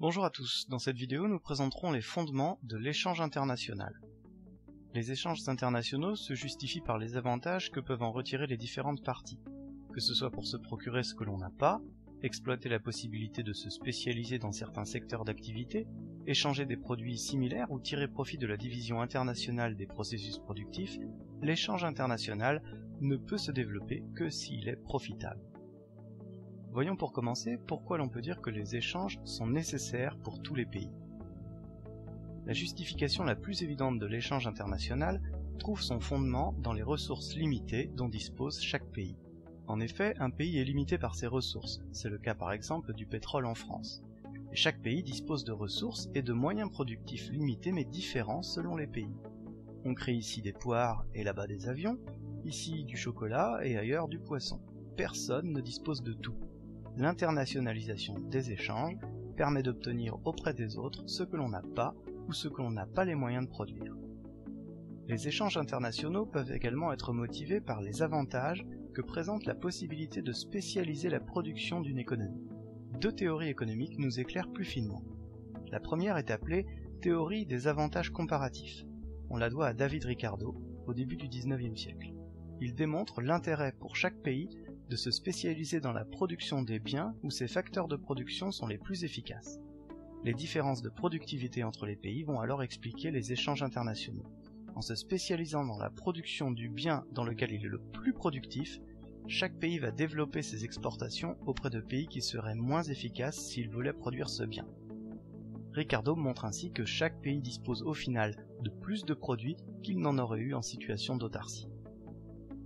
Bonjour à tous, dans cette vidéo nous présenterons les fondements de l'échange international. Les échanges internationaux se justifient par les avantages que peuvent en retirer les différentes parties, que ce soit pour se procurer ce que l'on n'a pas, exploiter la possibilité de se spécialiser dans certains secteurs d'activité, échanger des produits similaires ou tirer profit de la division internationale des processus productifs. L'échange international ne peut se développer que s'il est profitable. Voyons pour commencer pourquoi l'on peut dire que les échanges sont nécessaires pour tous les pays. La justification la plus évidente de l'échange international trouve son fondement dans les ressources limitées dont dispose chaque pays. En effet, un pays est limité par ses ressources, c'est le cas par exemple du pétrole en France. Et chaque pays dispose de ressources et de moyens productifs limités mais différents selon les pays. On crée ici des poires et là-bas des avions, ici du chocolat et ailleurs du poisson. Personne ne dispose de tout. L'internationalisation des échanges permet d'obtenir auprès des autres ce que l'on n'a pas ou ce que l'on n'a pas les moyens de produire. Les échanges internationaux peuvent également être motivés par les avantages que présente la possibilité de spécialiser la production d'une économie. Deux théories économiques nous éclairent plus finement. La première est appelée théorie des avantages comparatifs. On la doit à David Ricardo au début du XIXe siècle. Il démontre l'intérêt pour chaque pays de se spécialiser dans la production des biens où ces facteurs de production sont les plus efficaces. Les différences de productivité entre les pays vont alors expliquer les échanges internationaux. En se spécialisant dans la production du bien dans lequel il est le plus productif, chaque pays va développer ses exportations auprès de pays qui seraient moins efficaces s'ils voulaient produire ce bien. Ricardo montre ainsi que chaque pays dispose au final de plus de produits qu'il n'en aurait eu en situation d'autarcie.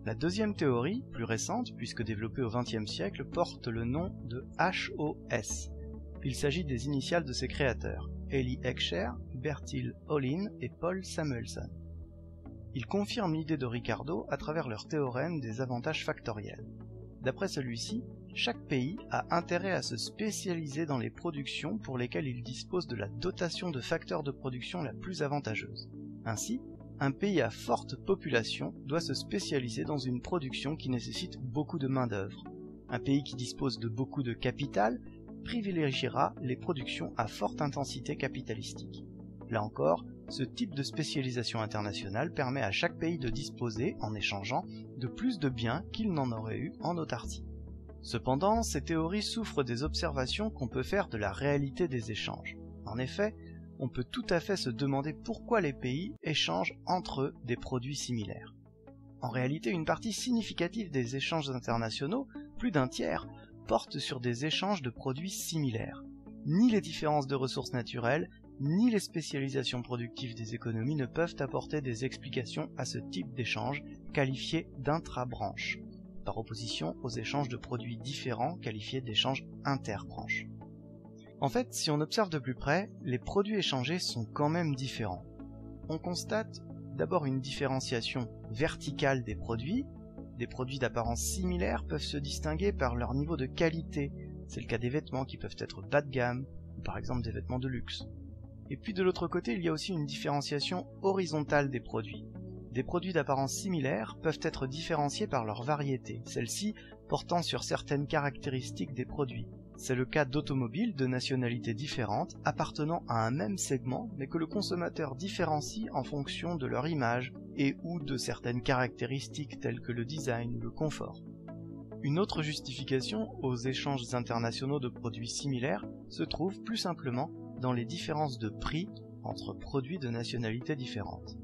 La deuxième théorie, plus récente puisque développée au XXe siècle, porte le nom de HOS. Il s'agit des initiales de ses créateurs, Eli Heckscher, Bertil Ohlin et Paul Samuelson. Il confirme l'idée de Ricardo à travers leur théorème des avantages factoriels. D'après celui-ci, chaque pays a intérêt à se spécialiser dans les productions pour lesquelles il dispose de la dotation de facteurs de production la plus avantageuse. Ainsi, un pays à forte population doit se spécialiser dans une production qui nécessite beaucoup de main-d'œuvre. Un pays qui dispose de beaucoup de capital privilégiera les productions à forte intensité capitalistique. Là encore, ce type de spécialisation internationale permet à chaque pays de disposer, en échangeant, de plus de biens qu'il n'en aurait eu en autarcie. Cependant, ces théories souffrent des observations qu'on peut faire de la réalité des échanges. En effet, on peut tout à fait se demander pourquoi les pays échangent entre eux des produits similaires. En réalité, une partie significative des échanges internationaux, plus d'un tiers, porte sur des échanges de produits similaires. Ni les différences de ressources naturelles, ni les spécialisations productives des économies ne peuvent apporter des explications à ce type d'échange qualifié d'intra-branche, par opposition aux échanges de produits différents qualifiés d'échanges interbranches. En fait, si on observe de plus près, les produits échangés sont quand même différents. On constate d'abord une différenciation verticale des produits. Des produits d'apparence similaire peuvent se distinguer par leur niveau de qualité. C'est le cas des vêtements qui peuvent être bas de gamme, ou par exemple des vêtements de luxe. Et puis de l'autre côté, il y a aussi une différenciation horizontale des produits. Des produits d'apparence similaire peuvent être différenciés par leur variété, celle-ci portant sur certaines caractéristiques des produits. C'est le cas d'automobiles de nationalités différentes appartenant à un même segment mais que le consommateur différencie en fonction de leur image et ou de certaines caractéristiques telles que le design ou le confort. Une autre justification aux échanges internationaux de produits similaires se trouve plus simplement dans les différences de prix entre produits de nationalités différentes.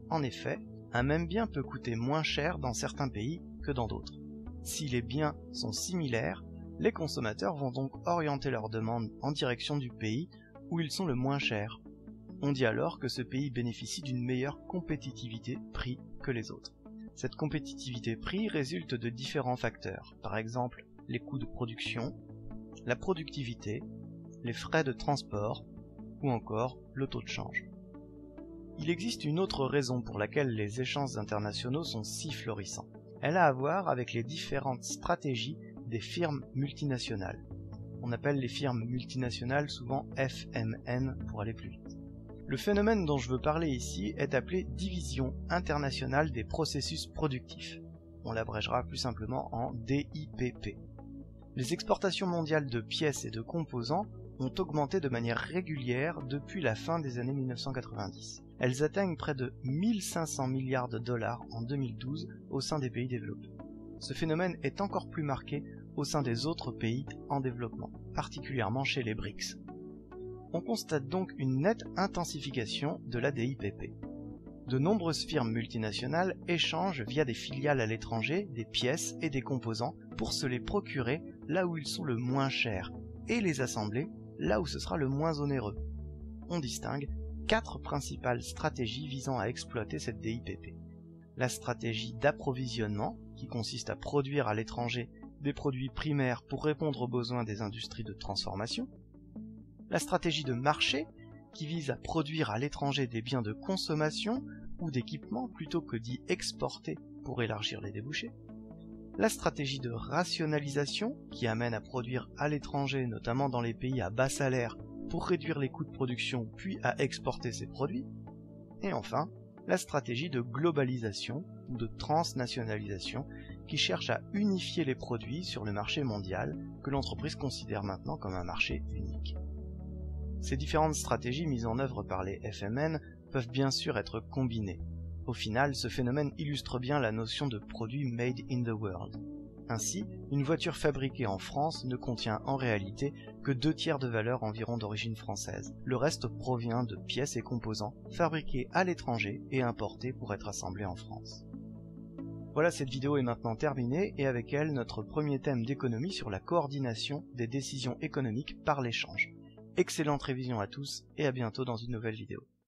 En effet, un même bien peut coûter moins cher dans certains pays que dans d'autres. Si les biens sont similaires, les consommateurs vont donc orienter leurs demandes en direction du pays où ils sont le moins chers. On dit alors que ce pays bénéficie d'une meilleure compétitivité prix que les autres. Cette compétitivité prix résulte de différents facteurs, par exemple les coûts de production, la productivité, les frais de transport ou encore le taux de change. Il existe une autre raison pour laquelle les échanges internationaux sont si florissants. Elle a à voir avec les différentes stratégies des firmes multinationales. On appelle les firmes multinationales souvent FMN pour aller plus vite. Le phénomène dont je veux parler ici est appelé division internationale des processus productifs. On l'abrégera plus simplement en DIPP. Les exportations mondiales de pièces et de composants ont augmenté de manière régulière depuis la fin des années 1990. Elles atteignent près de 1500 milliards de dollars en 2012 au sein des pays développés. Ce phénomène est encore plus marqué au sein des autres pays en développement, particulièrement chez les BRICS. On constate donc une nette intensification de la DIPP. De nombreuses firmes multinationales échangent via des filiales à l'étranger des pièces et des composants pour se les procurer là où ils sont le moins chers et les assembler là où ce sera le moins onéreux. On distingue 4 principales stratégies visant à exploiter cette DIPP. La stratégie d'approvisionnement, qui consiste à produire à l'étranger des produits primaires pour répondre aux besoins des industries de transformation. La stratégie de marché, qui vise à produire à l'étranger des biens de consommation ou d'équipement plutôt que d'y exporter pour élargir les débouchés. La stratégie de rationalisation, qui amène à produire à l'étranger, notamment dans les pays à bas salaire, pour réduire les coûts de production puis à exporter ces produits. Et enfin, la stratégie de globalisation ou de transnationalisation, qui cherche à unifier les produits sur le marché mondial que l'entreprise considère maintenant comme un marché unique. Ces différentes stratégies mises en œuvre par les FMN peuvent bien sûr être combinées. Au final, ce phénomène illustre bien la notion de produit made in the world. Ainsi, une voiture fabriquée en France ne contient en réalité que 2/3 de valeur environ d'origine française. Le reste provient de pièces et composants fabriqués à l'étranger et importés pour être assemblés en France. Voilà, cette vidéo est maintenant terminée et avec elle notre premier thème d'économie sur la coordination des décisions économiques par l'échange. Excellente révision à tous et à bientôt dans une nouvelle vidéo.